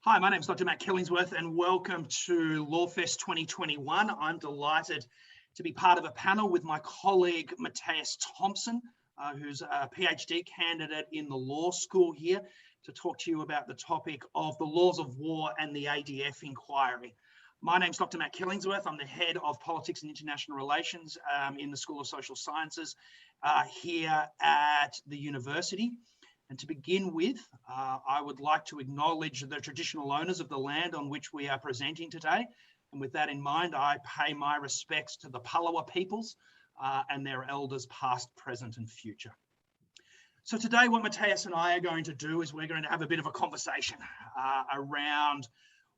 Hi, my name is Dr. Matt Killingsworth and welcome to Lawfest 2021. I'm delighted to be part of a panel with my colleague Matthias Thompson, who's a PhD candidate in the law school here, to talk to you about the topic of the laws of war and the ADF inquiry. My name's Dr. Matt Killingsworth. I'm the head of politics and international relations in the School of Social Sciences here at the university. And to begin with, I would like to acknowledge the traditional owners of the land on which we are presenting today. And with that in mind, I pay my respects to the Palawa peoples and their elders past, present and future. So today what Matthias and I are going to do is we're going to have a bit of a conversation around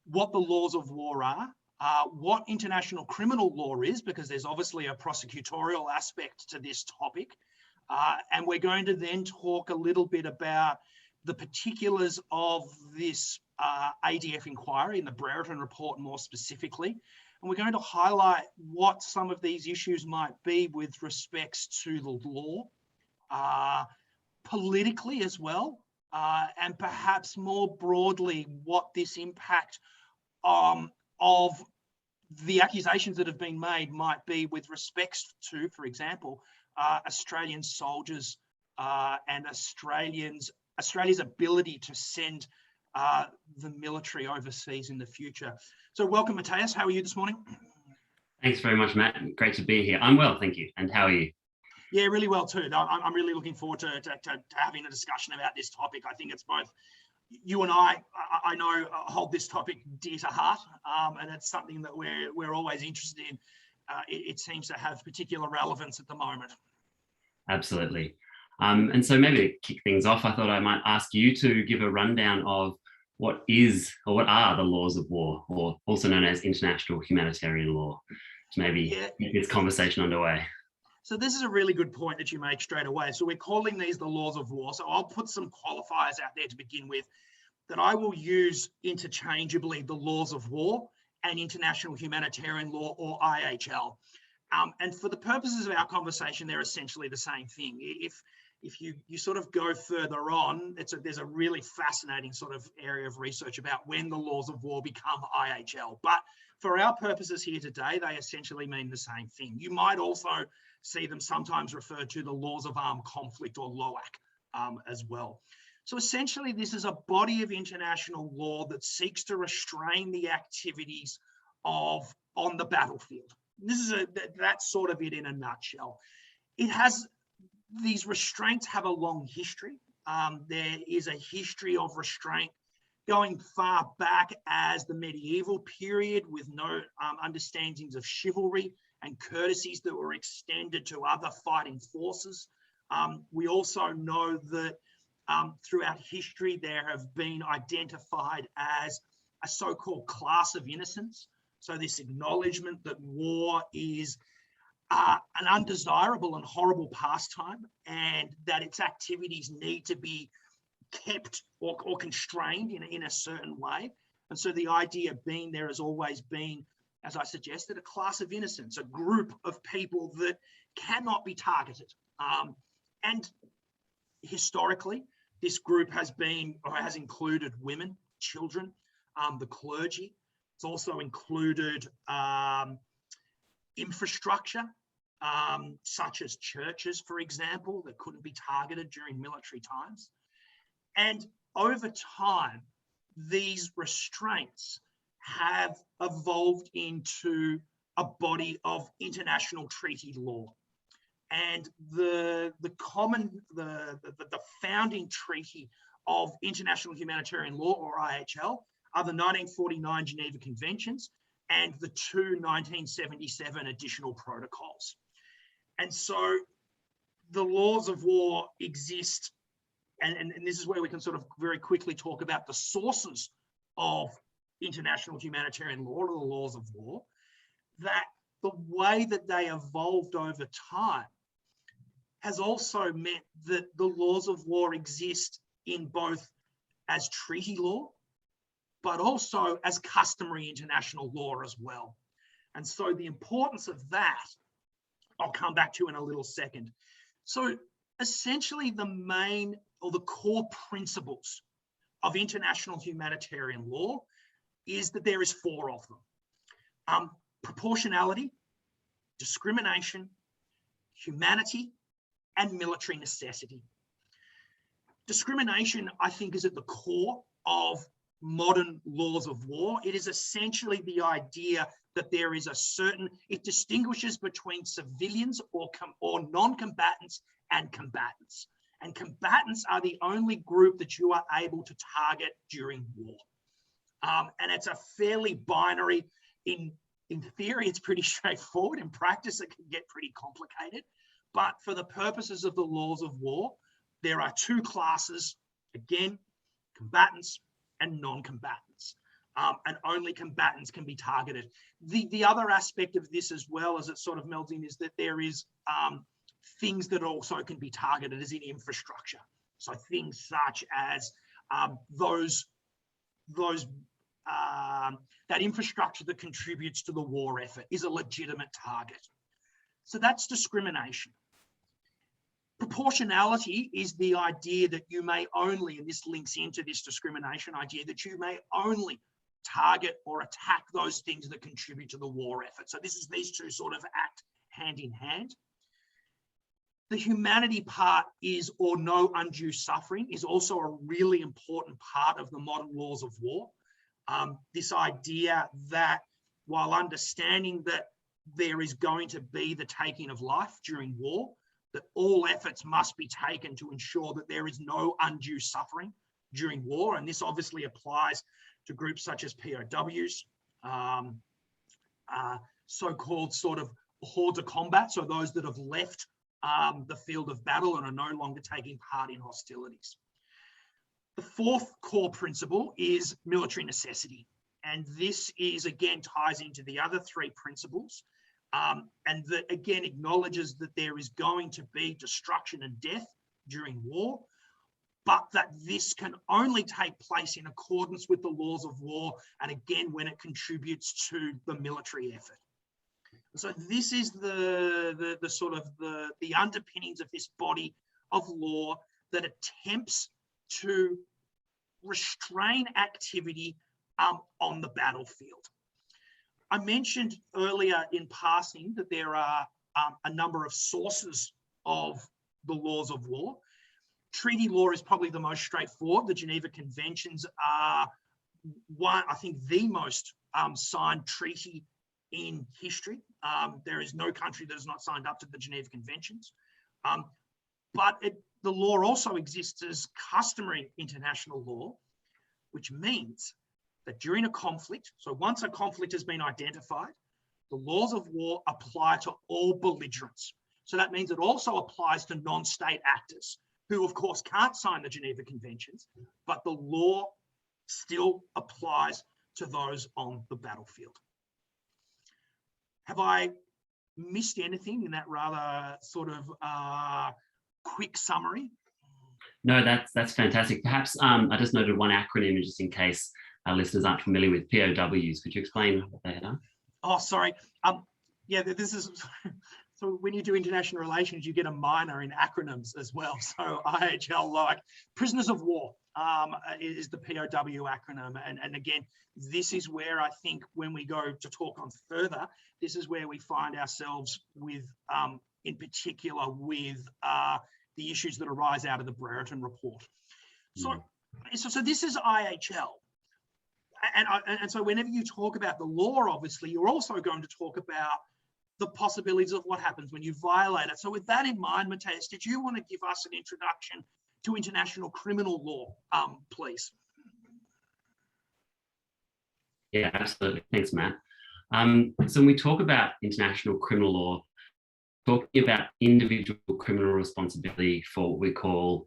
what the laws of war are, what international criminal law is, because there's obviously a prosecutorial aspect to this topic. And we're going to then talk a little bit about the particulars of this ADF inquiry and the Brereton report more specifically. And we're going to highlight what some of these issues might be with respects to the law, politically as well, and perhaps more broadly, what this impact of the accusations that have been made might be with respects to, for example, Australian soldiers and Australia's ability to send the military overseas in the future. So welcome, Matthias. How are you this morning? Thanks very much, Matt. Great to be here. I'm well, thank you. And how are you? Yeah, really well too. I'm really looking forward to having a discussion about this topic. I think it's both you and I know, hold this topic dear to heart, and it's something that we're always interested in. It seems to have particular relevance at the moment. Absolutely. And so maybe to kick things off, I thought I might ask you to give a rundown of what are the laws of war, or also known as international humanitarian law, to maybe get this conversation underway. So this is a really good point that you make straight away. So we're calling these the laws of war. So I'll put some qualifiers out there to begin with that I will use interchangeably: the laws of war and international humanitarian law, or IHL. And for the purposes of our conversation, they're essentially the same thing. If you sort of go further on, there's a really fascinating sort of area of research about when the laws of war become IHL. But for our purposes here today, they essentially mean the same thing. You might also see them sometimes referred to the laws of armed conflict, or LOAC, as well. So essentially, this is a body of international law that seeks to restrain the activities on the battlefield. That's sort of it in a nutshell. These restraints have a long history. There is a history of restraint going far back as the medieval period, with no understandings of chivalry and courtesies that were extended to other fighting forces. We also know that throughout history, there have been identified as a so-called class of innocence. So this acknowledgement that war is an undesirable and horrible pastime, and that its activities need to be kept or constrained in a certain way. And so the idea being there has always been, as I suggested, a class of innocence, a group of people that cannot be targeted. And historically, this group has included women, children, the clergy. It's also included infrastructure, such as churches, for example, that couldn't be targeted during military times. And over time, these restraints have evolved into a body of international treaty law. And the founding treaty of international humanitarian law, or IHL, are the 1949 Geneva Conventions and the two 1977 additional protocols. And so the laws of war exist, and this is where we can sort of very quickly talk about the sources of international humanitarian law, or the laws of war, that the way that they evolved over time has also meant that the laws of war exist in both as treaty law, but also as customary international law as well. And so the importance of that, I'll come back to in a little second. So essentially the main or the core principles of international humanitarian law is that there is 4 of them. Proportionality, discrimination, humanity, and military necessity. Discrimination, I think, is at the core of modern laws of war. It is essentially the idea that there is a certain, it distinguishes between civilians or non-combatants and combatants. And combatants are the only group that you are able to target during war. And it's a fairly binary, in theory, it's pretty straightforward. In practice, it can get pretty complicated. But for the purposes of the laws of war, there are 2 classes, again, combatants and non-combatants. And only combatants can be targeted. The other aspect of this as well, as it sort of melds in, is that there is things that also can be targeted as in infrastructure. So things such as that infrastructure that contributes to the war effort is a legitimate target. So that's discrimination. Proportionality is the idea that you may only, and this links into this discrimination idea, that you may only target or attack those things that contribute to the war effort. So these 2 sort of act hand in hand. The humanity part is, or no undue suffering, is also a really important part of the modern laws of war. This idea that while understanding that there is going to be the taking of life during war, that all efforts must be taken to ensure that there is no undue suffering during war. And this obviously applies to groups such as POWs, so-called sort of hordes of combat, so those that have left the field of battle and are no longer taking part in hostilities. The 4th core principle is military necessity. And this is, again, ties into the other 3 principles. And that, again, acknowledges that there is going to be destruction and death during war, but that this can only take place in accordance with the laws of war, and again, when it contributes to the military effort. So this is the sort of the underpinnings of this body of law that attempts to restrain activity on the battlefield. I mentioned earlier in passing that there are a number of sources of the laws of war. Treaty law is probably the most straightforward. The Geneva Conventions are I think, the most signed treaty in history. There is no country that has not signed up to the Geneva Conventions. But the law also exists as customary international law, which means that during a conflict, so once a conflict has been identified, the laws of war apply to all belligerents. So that means it also applies to non-state actors who, of course, can't sign the Geneva Conventions, but the law still applies to those on the battlefield. Have I missed anything in that rather sort of quick summary? No, that's fantastic. Perhaps I just noted one acronym just in case our listeners aren't familiar with POWs. Could you explain what they are? Oh, sorry. Yeah, this is, so when you do international relations, you get a minor in acronyms as well. So IHL, like prisoners of war is the POW acronym. And again, this is where I think when we go to talk on further, this is where we find ourselves with, in particular, with the issues that arise out of the Brereton report. So this is IHL. And so whenever you talk about the law, obviously, you're also going to talk about the possibilities of what happens when you violate it. So with that in mind, Mateus, did you want to give us an introduction to international criminal law, please? Yeah, absolutely. Thanks, Matt. So when we talk about international criminal law, talking about individual criminal responsibility for what we call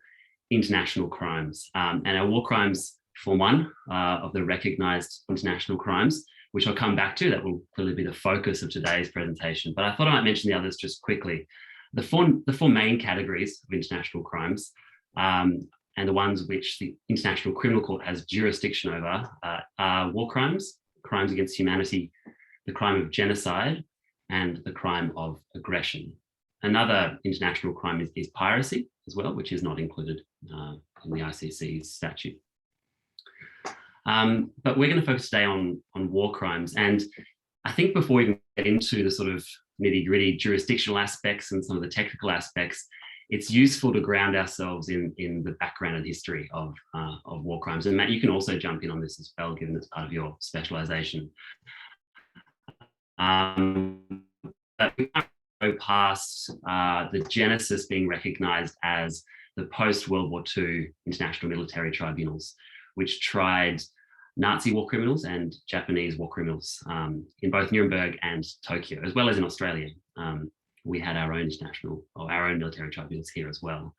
international crimes. And our war crimes form one of the recognised international crimes, which I'll come back to. That will clearly be the focus of today's presentation. But I thought I might mention the others just quickly. The four main categories of international crimes and the ones which the International Criminal Court has jurisdiction over are war crimes, crimes against humanity, the crime of genocide, and the crime of aggression. Another international crime is piracy as well, which is not included in the ICC's statute. But we're going to focus today on war crimes. And I think before we even get into the sort of nitty-gritty jurisdictional aspects and some of the technical aspects, it's useful to ground ourselves in the background and history of war crimes. And Matt, you can also jump in on this as well, given it's part of your specialisation. But we can't go past the genesis being recognised as the post-World War II international military tribunals, which tried Nazi war criminals and Japanese war criminals in both Nuremberg and Tokyo, as well as in Australia. We had our own international or our own military tribunals here as well.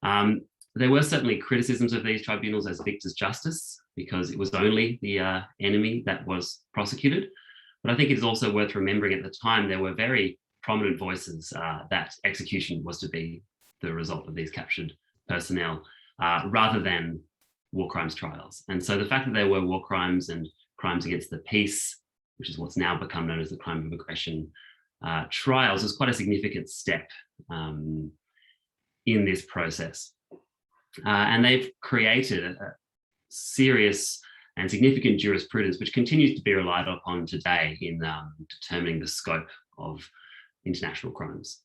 There were certainly criticisms of these tribunals as victor's justice, because it was only the enemy that was prosecuted. But I think it is also worth remembering at the time there were very prominent voices that execution was to be the result of these captured personnel rather than war crimes trials. And so the fact that there were war crimes and crimes against the peace, which is what's now become known as the crime of aggression trials, was quite a significant step in this process. And they've created a serious and significant jurisprudence, which continues to be relied upon today in determining the scope of international crimes.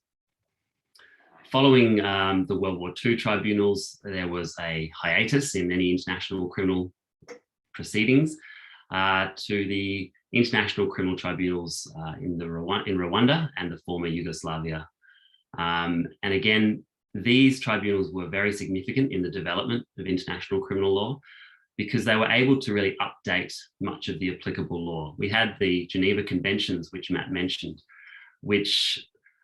Following the World War II tribunals, there was a hiatus in any international criminal proceedings to the international criminal tribunals in Rwanda and the former Yugoslavia. And again, these tribunals were very significant in the development of international criminal law, because they were able to really update much of the applicable law. We had the Geneva Conventions, which Matt mentioned, which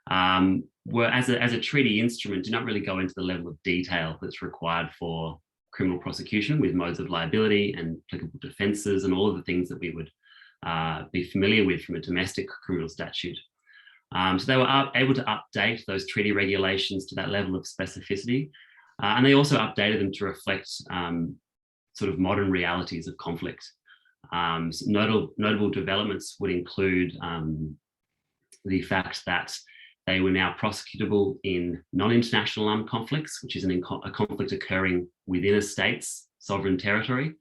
were, as a treaty instrument, do not really go into the level of detail that's required for criminal prosecution, with modes of liability and applicable defences and all of the things that we would be familiar with from a domestic criminal statute. So they were able to update those treaty regulations to that level of specificity. And they also updated them to reflect sort of modern realities of conflict. So notable developments would include the fact that they were now prosecutable in non-international armed conflicts, which is a conflict occurring within a state's sovereign territory.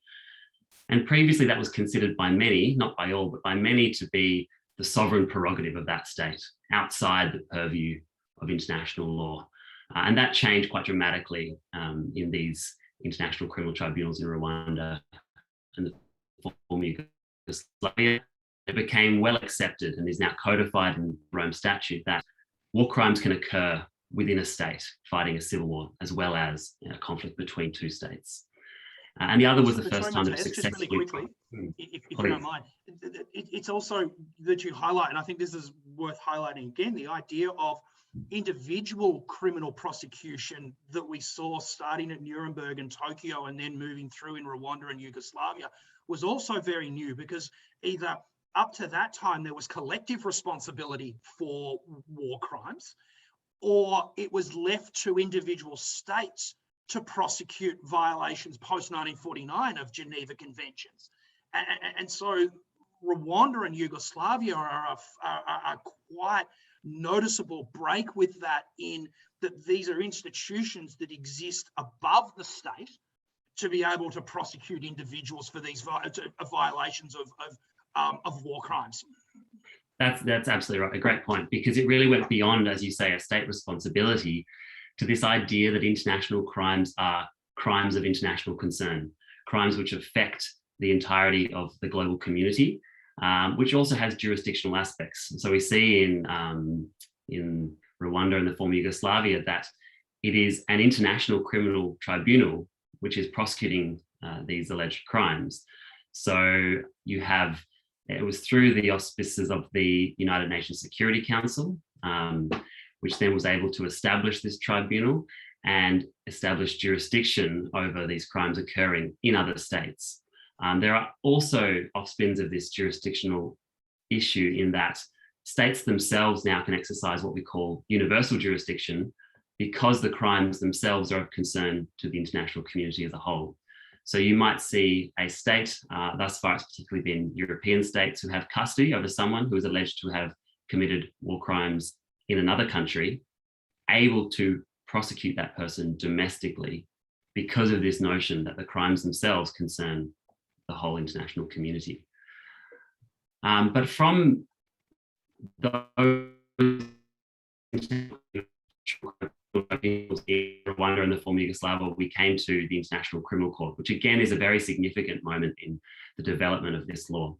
And previously that was considered by many, not by all, but by many, to be the sovereign prerogative of that state, outside the purview of international law. And that changed quite dramatically in these international criminal tribunals in Rwanda and the former Yugoslavia. It became well accepted and is now codified in Rome statute that war crimes can occur within a state fighting a civil war, as well as a conflict between two states. And the other was the first time that successfully... Just really quickly, if you don't mind, it's also that you highlight, and I think this is worth highlighting again, the idea of individual criminal prosecution that we saw starting at Nuremberg and Tokyo and then moving through in Rwanda and Yugoslavia was also very new, because either up to that time there was collective responsibility for war crimes, or it was left to individual states to prosecute violations post-1949 of Geneva Conventions. And so Rwanda and Yugoslavia are quite noticeable break with that, in that these are institutions that exist above the state to be able to prosecute individuals for these violations of war crimes. That's absolutely right. A great point, because it really went beyond, as you say, a state responsibility to this idea that international crimes are crimes of international concern, crimes which affect the entirety of the global community, which also has jurisdictional aspects. So we see in Rwanda and the former Yugoslavia that it is an international criminal tribunal which is prosecuting these alleged crimes. So you have, it was through the auspices of the United Nations Security Council, which then was able to establish this tribunal and establish jurisdiction over these crimes occurring in other states. There are also offspins of this jurisdictional issue in that states themselves now can exercise what we call universal jurisdiction, because the crimes themselves are of concern to the international community as a whole. So you might see a state, thus far it's particularly been European states, who have custody over someone who is alleged to have committed war crimes in another country, able to prosecute that person domestically because of this notion that the crimes themselves concern the whole international community. But from those Rwanda and the former Yugoslavia, we came to the International Criminal Court, which again is a very significant moment in the development of this law.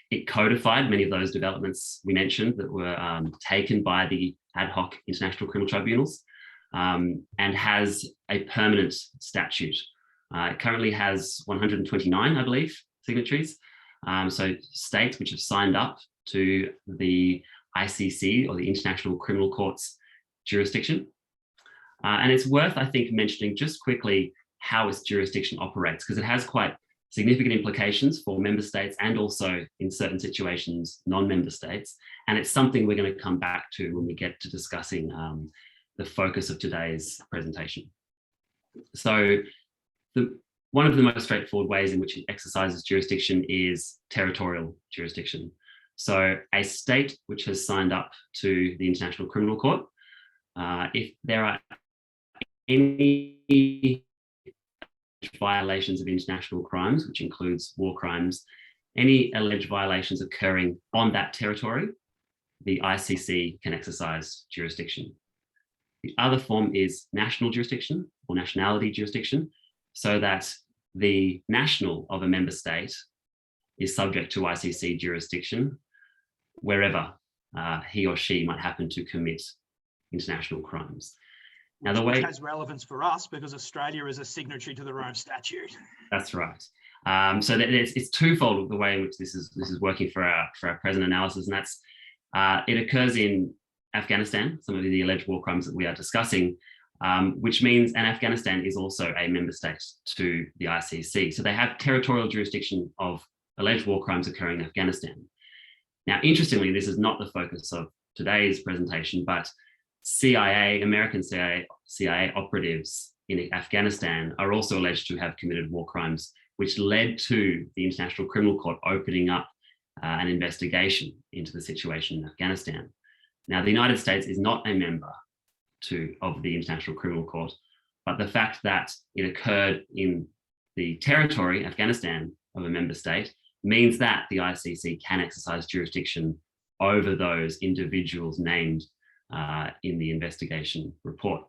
It codified many of those developments we mentioned that were taken by the ad hoc international criminal tribunals, and has a permanent statute. It currently has 129, I believe, signatories. So states which have signed up to the ICC, or the International Criminal Court's jurisdiction. And it's worth, I think, mentioning just quickly how its jurisdiction operates, because it has quite significant implications for member states and also in certain situations, non-member states. And it's something we're going to come back to when we get to discussing the focus of today's presentation. So one of the most straightforward ways in which it exercises jurisdiction is territorial jurisdiction. So a state which has signed up to the International Criminal Court, if there are any violations of international crimes, which includes war crimes, any alleged violations occurring on that territory, the ICC can exercise jurisdiction. The other form is national jurisdiction or nationality jurisdiction, so that the national of a member state is subject to ICC jurisdiction wherever he or she might happen to commit international crimes. Now, the way which has relevance for us because Australia is a signatory to the Rome Statute. That's right. So it's twofold the way in which this is working for our present analysis, and that's it occurs in Afghanistan, some of the alleged war crimes that we are discussing, which means, and Afghanistan is also a member state to the ICC. So they have territorial jurisdiction of alleged war crimes occurring in Afghanistan. Now, interestingly, this is not the focus of today's presentation, but American CIA operatives in Afghanistan are also alleged to have committed war crimes, which led to the International Criminal Court opening up an investigation into the situation in Afghanistan. Now, the United States is not a member of the International Criminal Court, but the fact that it occurred in the territory, Afghanistan, of a member state means that the ICC can exercise jurisdiction over those individuals named in the investigation report.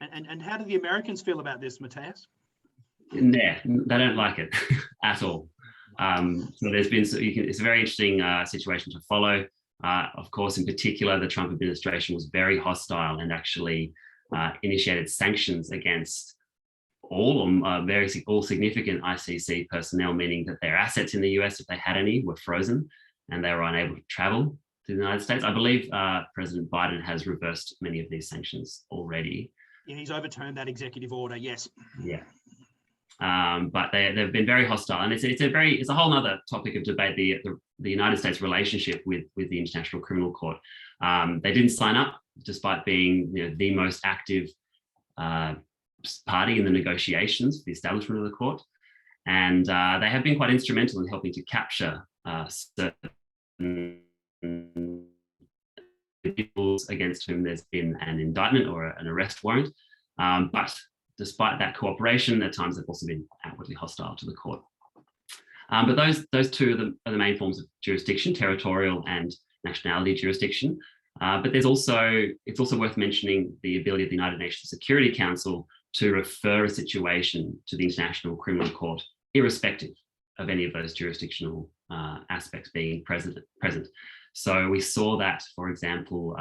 And how do the Americans feel about this, Matthias? Yeah, they don't like it at all. So there's been, it's a very interesting situation to follow. Of course, in particular, the Trump administration was very hostile and actually initiated sanctions against all significant ICC personnel, meaning that their assets in the US, if they had any, were frozen and they were unable to travel to the United States. I believe President Biden has reversed many of these sanctions already. Yeah, he's overturned that executive order, yes. Yeah. But they've been very hostile, and it's a whole other topic of debate, the United States relationship with the International Criminal Court. They didn't sign up, despite being the most active party in the negotiations for the establishment of the court, and they have been quite instrumental in helping to capture certain individuals against whom there's been an indictment or an arrest warrant. But despite that cooperation, at times they've also been outwardly hostile to the court. But those two are the main forms of jurisdiction, territorial and nationality jurisdiction. But it's also worth mentioning the ability of the United Nations Security Council to refer a situation to the International Criminal Court, irrespective of any of those jurisdictional aspects being present. So we saw that, for example,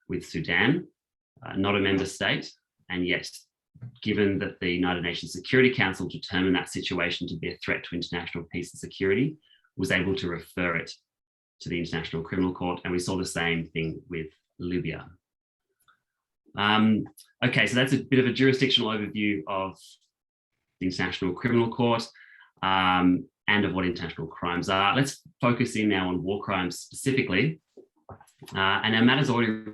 with Sudan, not a member state, and yet, given that the United Nations Security Council determined that situation to be a threat to international peace and security, was able to refer it to the International Criminal Court, and we saw the same thing with Libya. Okay, so that's a bit of a jurisdictional overview of the International Criminal Court and of what international crimes are. Let's focus in now on war crimes specifically. And our matters already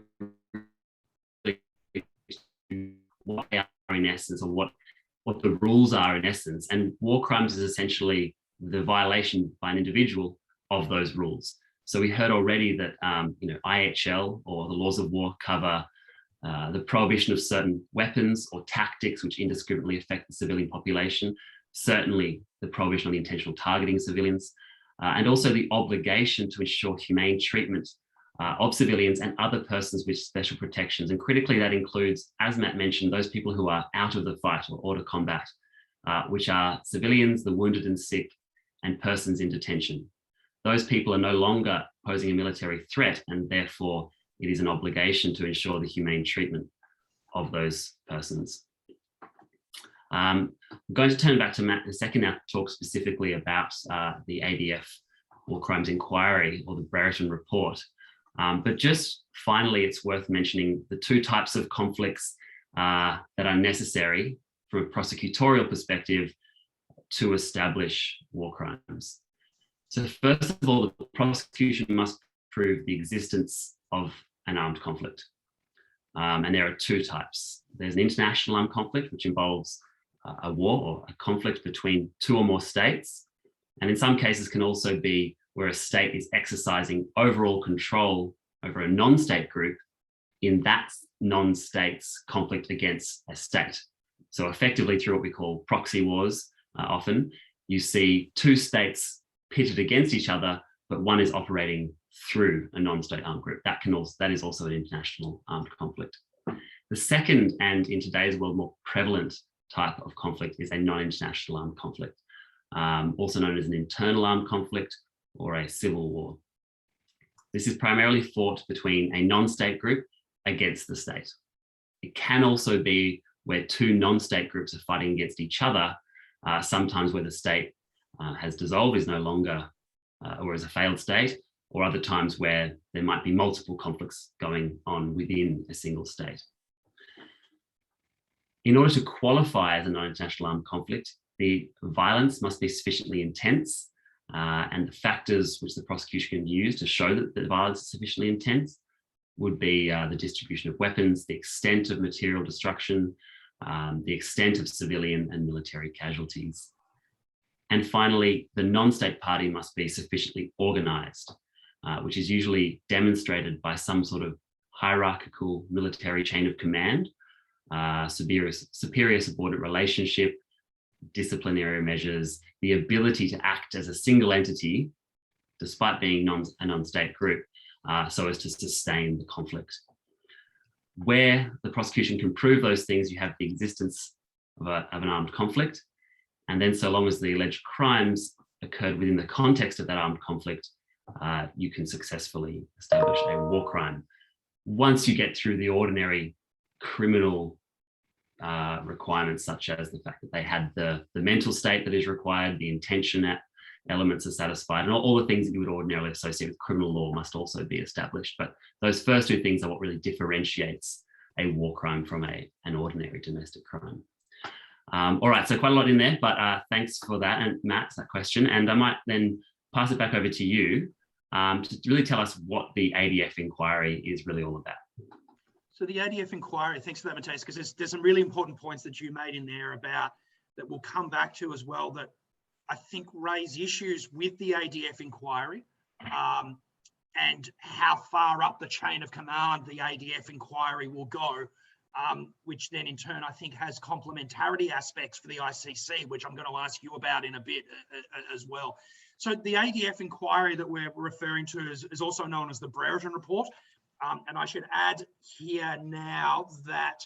what they are in essence, or what the rules are in essence. And war crimes is essentially the violation by an individual of those rules. So we heard already that IHL, or the laws of war, cover the prohibition of certain weapons or tactics which indiscriminately affect the civilian population. certainly the prohibition on the intentional targeting of civilians, and also the obligation to ensure humane treatment of civilians and other persons with special protections. And critically, that includes, as Matt mentioned, those people who are out of the fight or order combat, which are civilians, the wounded and sick, and persons in detention. Those people are no longer posing a military threat, and therefore it is an obligation to ensure the humane treatment of those persons. I'm going to turn back to Matt in a second now to talk specifically about the ADF War Crimes Inquiry, or the Brereton Report. But just finally, it's worth mentioning the two types of conflicts that are necessary from a prosecutorial perspective to establish war crimes. So first of all, the prosecution must prove the existence of an armed conflict. And there are two types. There's an international armed conflict, which involves a war or a conflict between two or more states. And in some cases can also be where a state is exercising overall control over a non-state group in that non-state's conflict against a state. So effectively through what we call proxy wars, often you see two states pitted against each other, but one is operating through a non-state armed group. That is also an international armed conflict. The second, and in today's world more prevalent type of conflict, is a non-international armed conflict, also known as an internal armed conflict or a civil war. This is primarily fought between a non-state group against the state. It can also be where two non-state groups are fighting against each other, sometimes where the state has dissolved, is no longer, or is a failed state, or other times where there might be multiple conflicts going on within a single state. In order to qualify as a non-international armed conflict, the violence must be sufficiently intense, and the factors which the prosecution can use to show that the violence is sufficiently intense would be the distribution of weapons, the extent of material destruction, the extent of civilian and military casualties. And finally, the non-state party must be sufficiently organized, which is usually demonstrated by some sort of hierarchical military chain of command, superior subordinate relationship, disciplinary measures, the ability to act as a single entity, despite being a non-state group, so as to sustain the conflict. Where the prosecution can prove those things, you have the existence of an armed conflict. And then so long as the alleged crimes occurred within the context of that armed conflict, you can successfully establish a war crime. Once you get through the ordinary criminal requirements, such as the fact that they had the mental state that is required, the intention elements are satisfied, and all the things that you would ordinarily associate with criminal law must also be established. But those first two things are what really differentiates a war crime from an ordinary domestic crime. All right, so quite a lot in there, but thanks for that, and Matt, that question. And I might then pass it back over to you to really tell us what the ADF inquiry is really all about. So the ADF inquiry, thanks for that, Matthias, because there's some really important points that you made in there about that we'll come back to as well, that I think raise issues with the ADF inquiry and how far up the chain of command the ADF inquiry will go, which then in turn I think has complementarity aspects for the ICC, which I'm going to ask you about in a bit as well. So the ADF inquiry that we're referring to is also known as the Brereton Report. And I should add here now that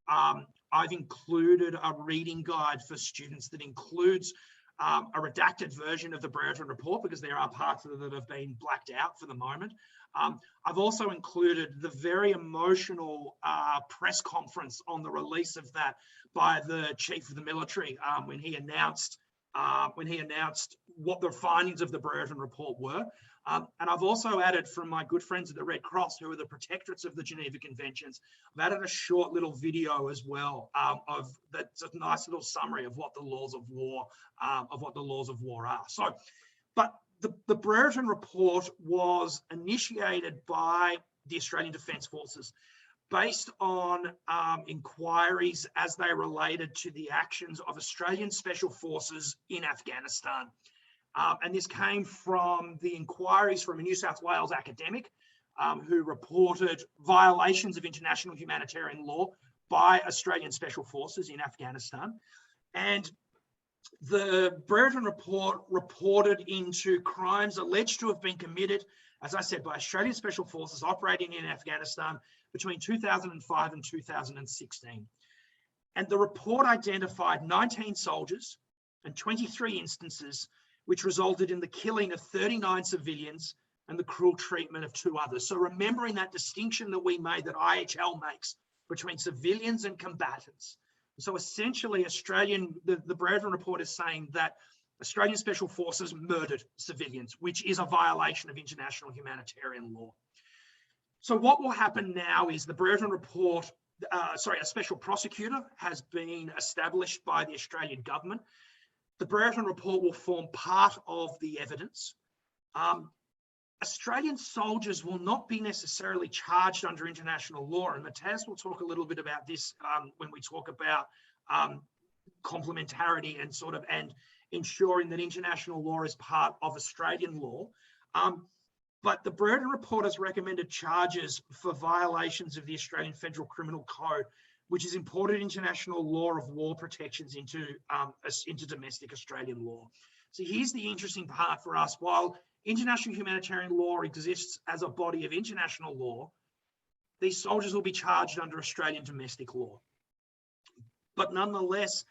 I've included a reading guide for students that includes a redacted version of the Brereton Report, because there are parts of it that have been blacked out for the moment. I've also included the very emotional press conference on the release of that by the Chief of the Military when he announced what the findings of the Brereton Report were. And I've also added, from my good friends at the Red Cross, who are the protectorates of the Geneva Conventions, I've added a short little video as well of that's a nice little summary of what the laws of war are. So, but the Brereton Report was initiated by the Australian Defence Forces based on inquiries as they related to the actions of Australian Special Forces in Afghanistan. And this came from the inquiries from a New South Wales academic who reported violations of international humanitarian law by Australian Special Forces in Afghanistan. And The Brereton report reported into crimes alleged to have been committed, as I said, by Australian Special Forces operating in Afghanistan between 2005 and 2016. And the report identified 19 soldiers and 23 instances which resulted in the killing of 39 civilians and the cruel treatment of 2 others. So remembering that distinction that we made, that IHL makes between civilians and combatants. So essentially the Brereton report is saying that Australian Special Forces murdered civilians, which is a violation of international humanitarian law. So what will happen now is the Brereton report, a special prosecutor has been established by the Australian government. The Brereton report will form part of the evidence. Australian soldiers will not be necessarily charged under international law, and Matthias will talk a little bit about this when we talk about complementarity and ensuring that international law is part of Australian law. But the Brereton report has recommended charges for violations of the Australian Federal Criminal Code, which has imported international law of war protections into domestic Australian law. So here's the interesting part for us. While international humanitarian law exists as a body of international law, these soldiers will be charged under Australian domestic law. But nonetheless,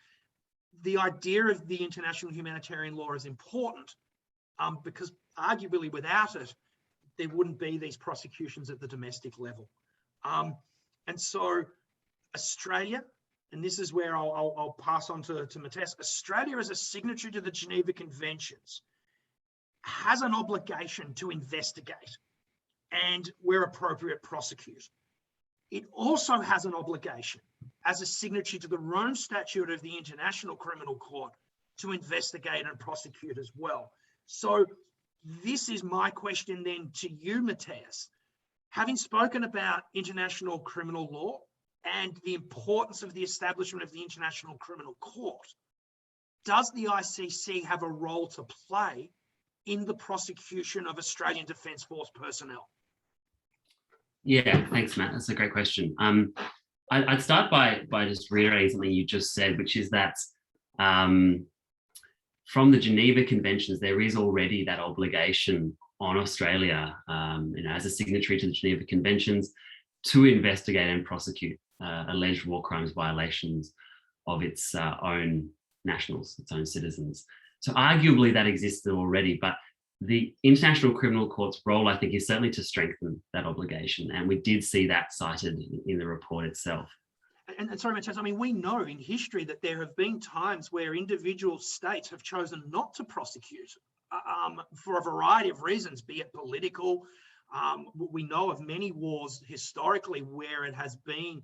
the idea of the international humanitarian law is important because arguably without it, there wouldn't be these prosecutions at the domestic level. And so Australia, and this is where I'll pass on to Matthias, Australia as a signatory to the Geneva Conventions has an obligation to investigate and where appropriate prosecute. It also has an obligation as a signatory to the Rome Statute of the International Criminal Court to investigate and prosecute as well. So this is my question then to you, Matthias. Having spoken about international criminal law and the importance of the establishment of the International Criminal Court, does the ICC have a role to play in the prosecution of Australian Defence Force personnel? Yeah, thanks, Matt. That's a great question. I'd start by just reiterating something you just said, which is that from the Geneva Conventions, there is already that obligation on Australia, as a signatory to the Geneva Conventions, to investigate and prosecute alleged war crimes violations of its own nationals, its own citizens. So arguably that existed already, but the International Criminal Court's role, I think, is certainly to strengthen that obligation. And we did see that cited in the report itself. And sorry, Matthias, I mean, we know in history that there have been times where individual states have chosen not to prosecute for a variety of reasons, be it political. We know of many wars historically where it has been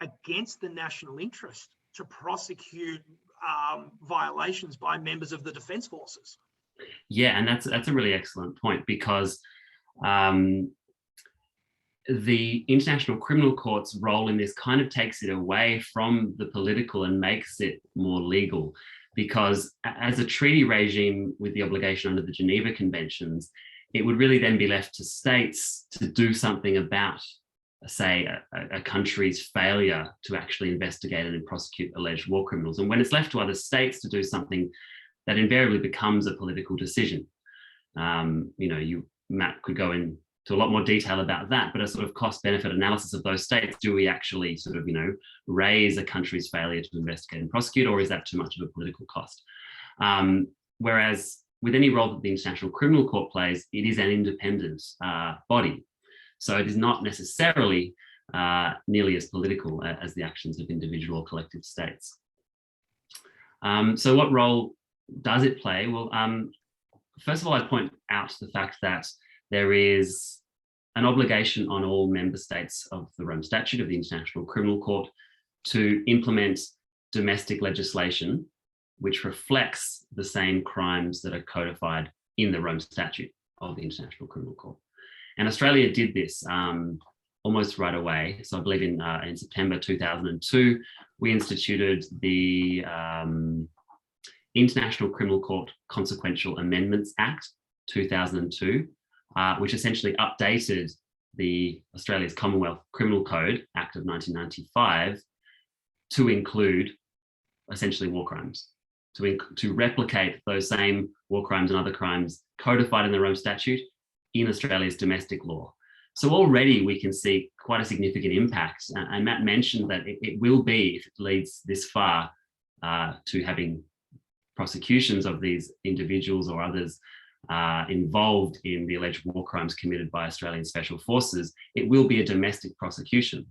against the national interest to prosecute violations by members of the Defence Forces. Yeah, and that's a really excellent point, because the International Criminal Court's role in this kind of takes it away from the political and makes it more legal, because as a treaty regime with the obligation under the Geneva Conventions, it would really then be left to states to do something about, say, a country's failure to actually investigate and prosecute alleged war criminals. And when it's left to other states to do something, that invariably becomes a political decision. Matt could go into a lot more detail about that, but a sort of cost-benefit analysis of those states, do we actually sort of, raise a country's failure to investigate and prosecute, or is that too much of a political cost? Whereas with any role that the International Criminal Court plays, it is an independent body. So it is not necessarily nearly as political as the actions of individual or collective states. So what role does it play? Well, first of all, I'd point out the fact that there is an obligation on all member states of the Rome Statute of the International Criminal Court to implement domestic legislation which reflects the same crimes that are codified in the Rome Statute of the International Criminal Court. And Australia did this almost right away. So I believe in September 2002, we instituted the International Criminal Court Consequential Amendments Act 2002, which essentially updated the Australia's Commonwealth Criminal Code Act of 1995 to include essentially war crimes, to replicate those same war crimes and other crimes codified in the Rome Statute in Australia's domestic law. So already we can see quite a significant impact. And Matt mentioned that it will be, if it leads this far to having prosecutions of these individuals or others involved in the alleged war crimes committed by Australian Special Forces, it will be a domestic prosecution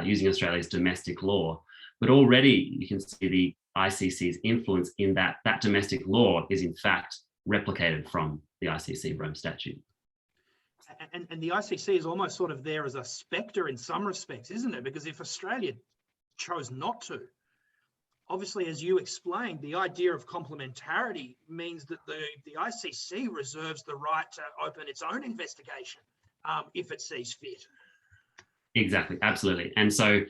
using Australia's domestic law. But already you can see the ICC's influence in that domestic law is in fact replicated from the ICC Rome Statute. And the ICC is almost sort of there as a spectre in some respects, isn't it? Because if Australia chose not to, obviously, as you explained, the idea of complementarity means that the ICC reserves the right to open its own investigation if it sees fit. Exactly, absolutely. And so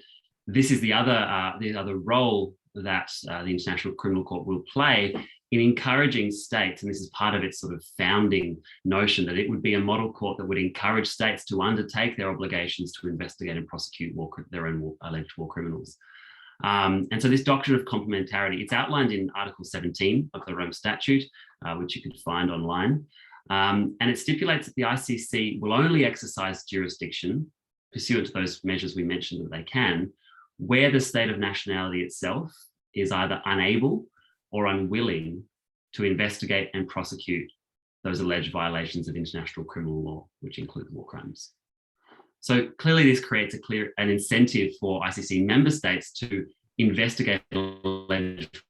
this is the other role that the International Criminal Court will play in encouraging states, and this is part of its sort of founding notion, that it would be a model court that would encourage states to undertake their obligations to investigate and prosecute their own alleged war criminals. And so this doctrine of complementarity, it's outlined in Article 17 of the Rome Statute, which you can find online. And it stipulates that the ICC will only exercise jurisdiction pursuant to those measures we mentioned that they can, where the state of nationality itself is either unable or unwilling to investigate and prosecute those alleged violations of international criminal law, which include war crimes. So clearly this creates an incentive for ICC member states to investigate alleged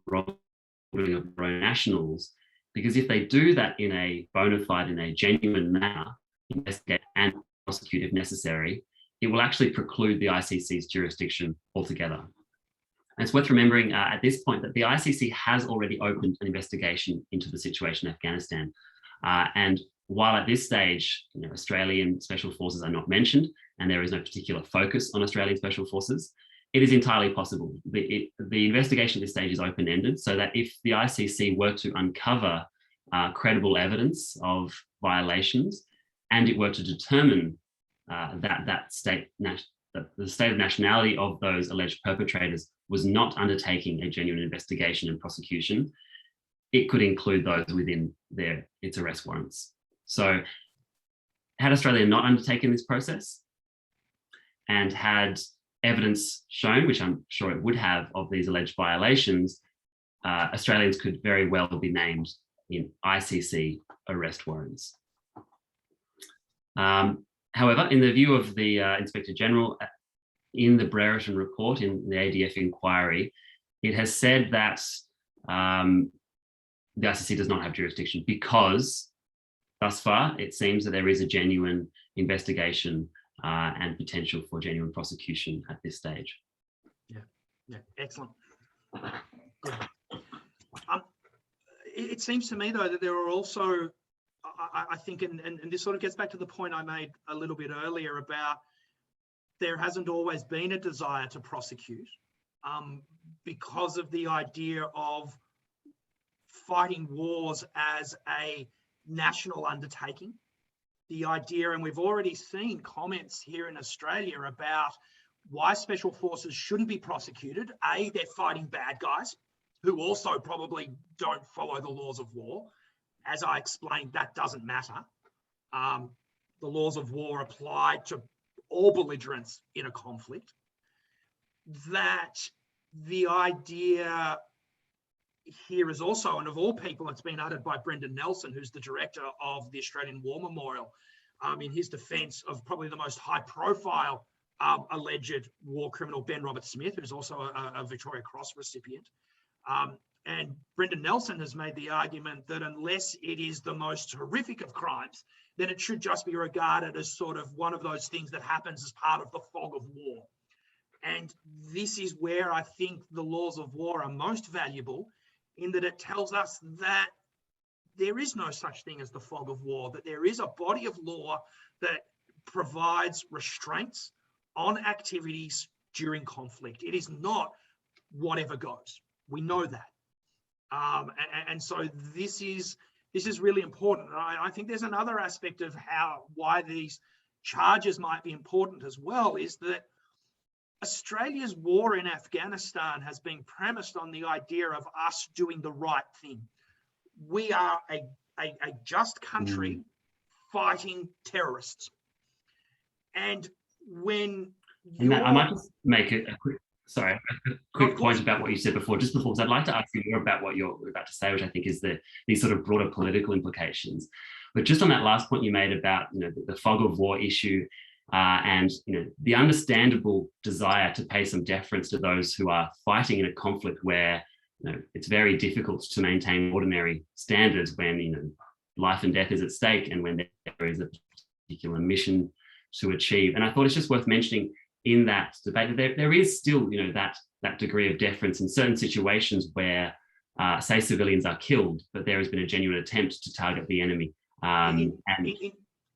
wrongdoing of their own nationals, because if they do that in a bona fide, in a genuine manner, investigate and prosecute if necessary, it will actually preclude the ICC's jurisdiction altogether. And it's worth remembering at this point that the ICC has already opened an investigation into the situation in Afghanistan. And while at this stage, Australian Special Forces are not mentioned, and there is no particular focus on Australian Special Forces, it is entirely possible. The investigation at this stage is open-ended, so that if the ICC were to uncover credible evidence of violations, and it were to determine that the state of nationality of those alleged perpetrators was not undertaking a genuine investigation and prosecution, it could include those within its arrest warrants. So had Australia not undertaken this process and had evidence shown, which I'm sure it would have, of these alleged violations, Australians could very well be named in ICC arrest warrants. However, in the view of the Inspector General, in the Brereton report, in the ADF inquiry, it has said that the ICC does not have jurisdiction because thus far it seems that there is a genuine investigation and potential for genuine prosecution at this stage. Yeah, excellent. Good. It seems to me, though, that there are also, I think, and this sort of gets back to the point I made a little bit earlier about there hasn't always been a desire to prosecute because of the idea of fighting wars as a national undertaking. The idea, and we've already seen comments here in Australia about why special forces shouldn't be prosecuted. A, they're fighting bad guys who also probably don't follow the laws of war. As I explained, that doesn't matter. The laws of war apply to all belligerents in a conflict. That the idea here is also, and of all people, it's been uttered by Brendan Nelson, who's the director of the Australian War Memorial, in his defence of probably the most high-profile alleged war criminal, Ben Roberts-Smith, who's also a Victoria Cross recipient. And Brendan Nelson has made the argument that unless it is the most horrific of crimes, then it should just be regarded as sort of one of those things that happens as part of the fog of war. And this is where I think the laws of war are most valuable, in that it tells us that there is no such thing as the fog of war, that there is a body of law that provides restraints on activities during conflict. It is not whatever goes. We know that. And so this is really important. I think there's another aspect of why these charges might be important as well, is that Australia's war in Afghanistan has been premised on the idea of us doing the right thing. We are a just country fighting terrorists. And when and Matt, I might just make a quick point about what you said before, just before, because I'd like to ask you more about what you're about to say, which I think is these sort of broader political implications. But just on that last point you made about the fog of war issue, and the understandable desire to pay some deference to those who are fighting in a conflict where it's very difficult to maintain ordinary standards when life and death is at stake, and when there is a particular mission to achieve. And I thought it's just worth mentioning in that debate that there is still that degree of deference in certain situations where say civilians are killed, but there has been a genuine attempt to target the enemy.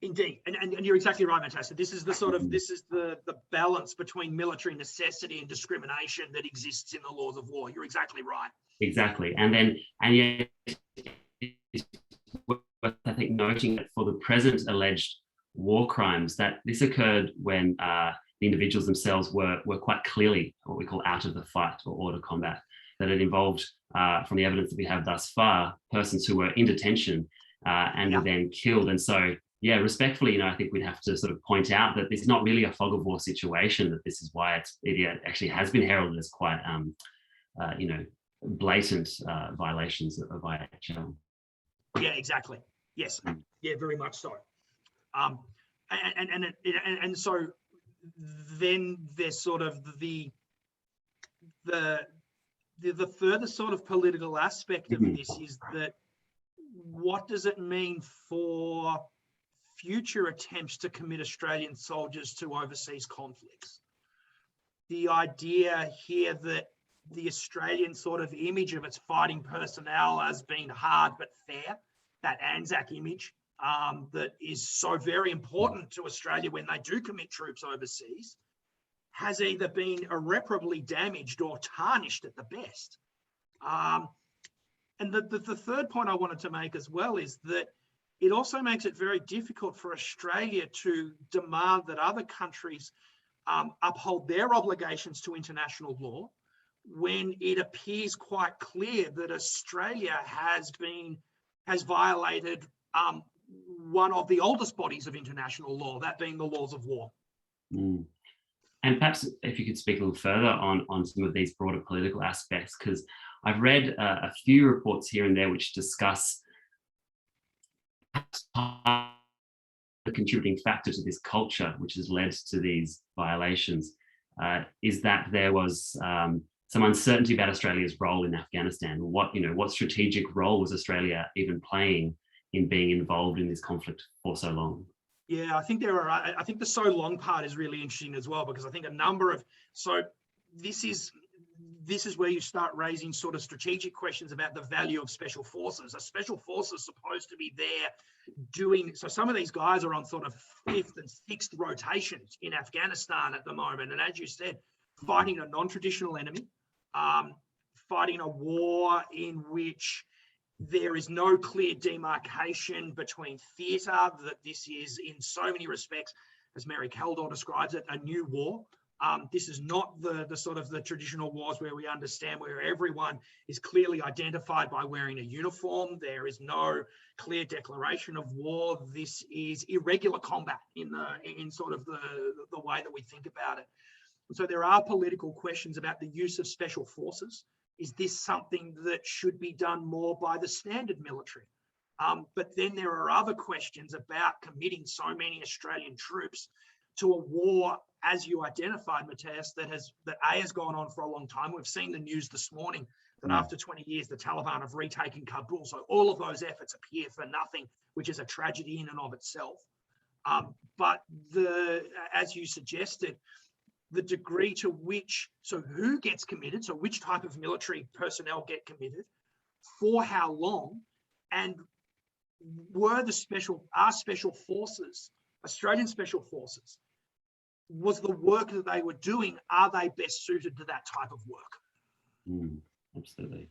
Indeed, and you're exactly right, Matthias. This is the balance between military necessity and discrimination that exists in the laws of war. You're exactly right. Exactly, and yet it's worth, I think, noting that for the present alleged war crimes, that this occurred when the individuals themselves were quite clearly what we call out of the fight or order combat. That it involved, from the evidence that we have thus far, persons who were in detention and were then killed. And so, yeah, respectfully, I think we'd have to sort of point out that this is not really a fog of war situation, that this is why it actually has been heralded as quite, blatant violations of IHL. Yeah, exactly. Yes. Yeah, very much so. And so then there's sort of the further sort of political aspect of this is that what does it mean for future attempts to commit Australian soldiers to overseas conflicts? The idea here that the Australian sort of image of its fighting personnel as being hard but fair, that ANZAC image that is so very important to Australia when they do commit troops overseas, has either been irreparably damaged or tarnished at the best. And the third point I wanted to make as well is that it also makes it very difficult for Australia to demand that other countries uphold their obligations to international law when it appears quite clear that Australia has violated one of the oldest bodies of international law, that being the laws of war. And perhaps if you could speak a little further on some of these broader political aspects, because I've read a few reports here and there which discuss the contributing factor to this culture which has led to these violations is that there was some uncertainty about Australia's role in Afghanistan. What strategic role was Australia even playing in being involved in this conflict for so long? Yeah, I think the so long part is really interesting as well, because I think this is where you start raising sort of strategic questions about the value of special forces. A special force is supposed to be there so some of these guys are on sort of 5th and 6th rotations in Afghanistan at the moment. And as you said, fighting a non-traditional enemy, fighting a war in which there is no clear demarcation between theatre, that this is in so many respects, as Mary Kaldor describes it, a new war. This is not the sort of the traditional wars where we understand where everyone is clearly identified by wearing a uniform. There is no clear declaration of war. This is irregular combat in sort of the way that we think about it. And so there are political questions about the use of special forces. Is this something that should be done more by the standard military? But then there are other questions about committing so many Australian troops to a war, as you identified, Matthias, that has gone on for a long time. We've seen the news this morning that after 20 years, the Taliban have retaken Kabul. So all of those efforts appear for nothing, which is a tragedy in and of itself. But as you suggested, the degree to which, so who gets committed, so which type of military personnel get committed, for how long, and are special forces, Australian special forces, was the work that they were doing, are they best suited to that type of work? Absolutely.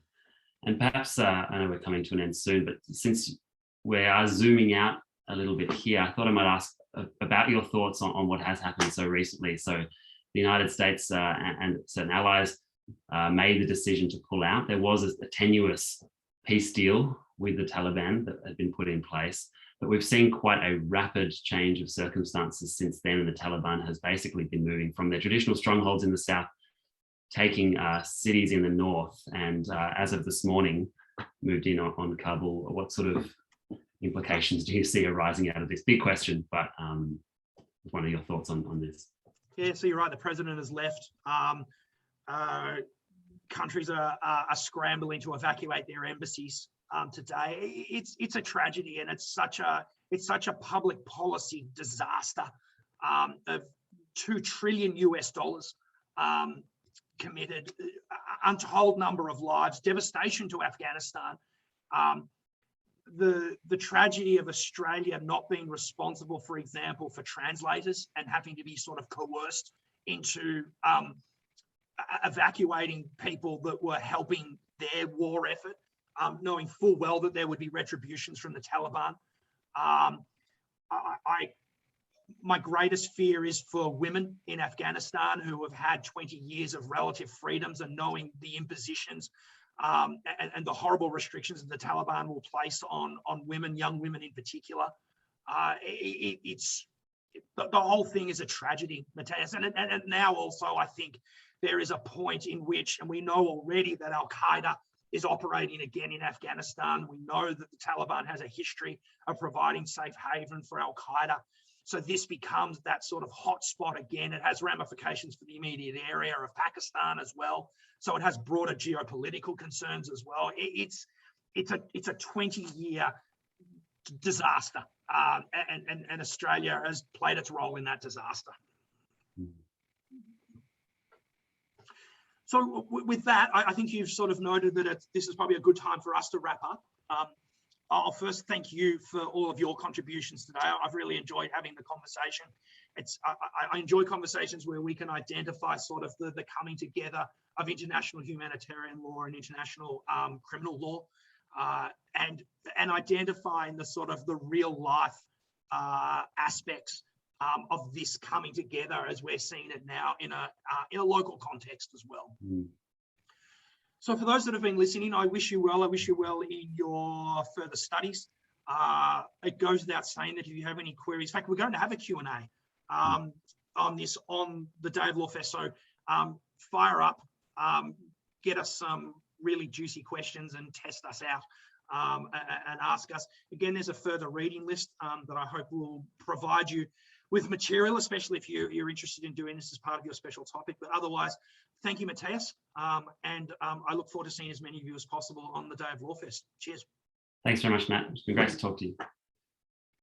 And perhaps, I know we're coming to an end soon, but since we are zooming out a little bit here, I thought I might ask about your thoughts on what has happened so recently. So the United States and certain allies made the decision to pull out. There was a tenuous peace deal with the Taliban that had been put in place, but we've seen quite a rapid change of circumstances since then, and the Taliban has basically been moving from their traditional strongholds in the south, taking cities in the north, and as of this morning, moved in on Kabul. What sort of implications do you see arising out of this? Big question, but what are your thoughts on this? Yeah, so you're right, the president has left. Countries are scrambling to evacuate their embassies today. It's a tragedy, and it's such a public policy disaster of $2 trillion committed, untold number of lives, devastation to Afghanistan. The tragedy of Australia not being responsible, for example, for translators and having to be sort of coerced into evacuating people that were helping their war effort, knowing full well that there would be retributions from the Taliban. My greatest fear is for women in Afghanistan who have had 20 years of relative freedoms, and knowing the impositions and the horrible restrictions that the Taliban will place on women, young women in particular. The whole thing is a tragedy, Matthias. And now also, I think there is a point in which, and we know already that Al-Qaeda is operating again in Afghanistan. We know that the Taliban has a history of providing safe haven for Al-Qaeda. So this becomes that sort of hot spot again. It has ramifications for the immediate area of Pakistan as well. So it has broader geopolitical concerns as well. It's a 20-year disaster, and Australia has played its role in that disaster. So with that, I think you've sort of noted that this is probably a good time for us to wrap up. I'll first thank you for all of your contributions today. I've really enjoyed having the conversation. I enjoy conversations where we can identify sort of the coming together of international humanitarian law and international criminal law, and identifying the sort of the real life aspects of this coming together as we're seeing it now in a local context as well. So for those that have been listening, I wish you well. I wish you well in your further studies. It goes without saying that if you have any queries, in fact, we're going to have a Q&A on this on the day of Lawfest. So fire up, get us some really juicy questions and test us out and ask us. Again, there's a further reading list that I hope will provide you with material, especially if you're interested in doing this as part of your special topic. But otherwise, thank you, Matthias. And I look forward to seeing as many of you as possible on the day of Lawfest. Cheers. Thanks very much, Matt. It's been great to talk to you.